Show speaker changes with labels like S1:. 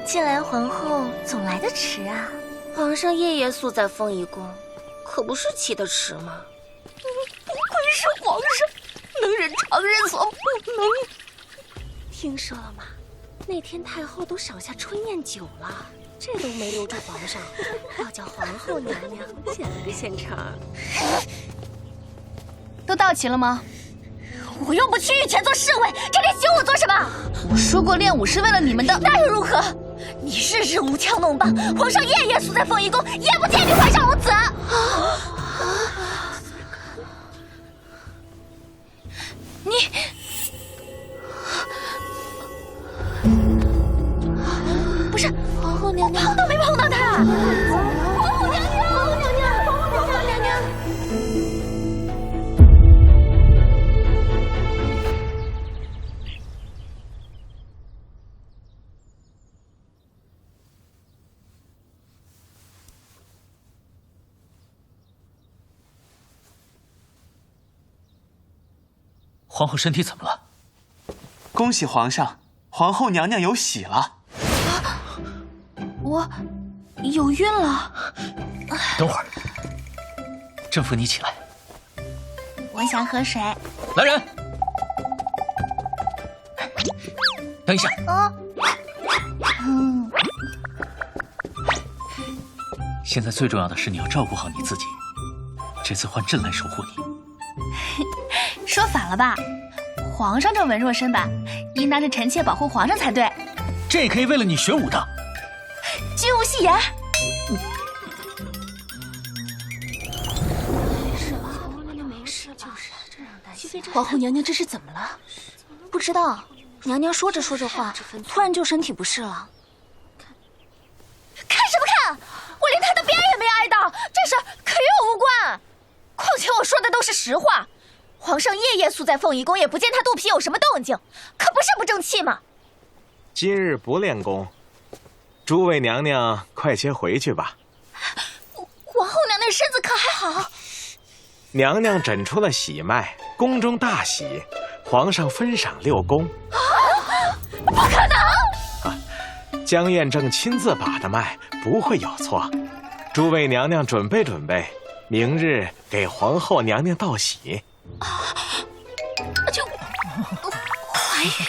S1: 近来皇后总来得迟啊。皇上夜夜宿在凤仪宫，可不是起得迟吗？不愧是皇上，能忍常人所不能。听说了吗？那天太后都赏下春宴酒了，这都没留住皇上，要叫皇后娘娘见了个现成。
S2: 都到齐了吗？
S1: 我又不去御前做侍卫，这里请我做什么？
S2: 我说过练武是为了你们的，
S1: 那又如何？你日日舞枪弄棒，皇上夜夜宿在凤仪宫，也不见你怀上无子。
S2: 你不是
S1: 皇后娘娘，
S2: 碰都没碰到他。
S1: 皇后娘娘，皇后娘娘，皇后娘娘。
S3: 皇后身体怎么了？
S4: 恭喜皇上，皇后娘娘有喜了。
S2: 我有晕了。
S3: 等会儿，朕扶你起来。
S1: 我想喝水。
S3: 来人，等一下。现在最重要的是你要照顾好你自己，这次换朕来守护你。
S2: 说反了吧？皇上这文弱身板，应当是臣妾保护皇上才对。
S3: 朕也可以为了你学武的。
S2: 君无戏言。
S1: 没事，就是这样担心。
S2: 皇后娘娘这是怎么了？不知道，娘娘说着说着话，突然就身体不适了。
S1: 看什么看？我连他的边也没挨到，这事可与我无关。况且我说的都是实话。皇上夜夜宿在凤仪宫，也不见他肚皮有什么动静，可不是不争气吗？
S5: 今日不练功，诸位娘娘快些回去吧。
S1: 皇后娘娘身子可还好？
S5: 娘娘诊出了喜脉，宫中大喜，皇上分赏6宫。
S1: 不可能！
S5: 江晏正亲自把的脉，不会有错。诸位娘娘准备准备，明日给皇后娘娘道喜。
S1: 就怀孕。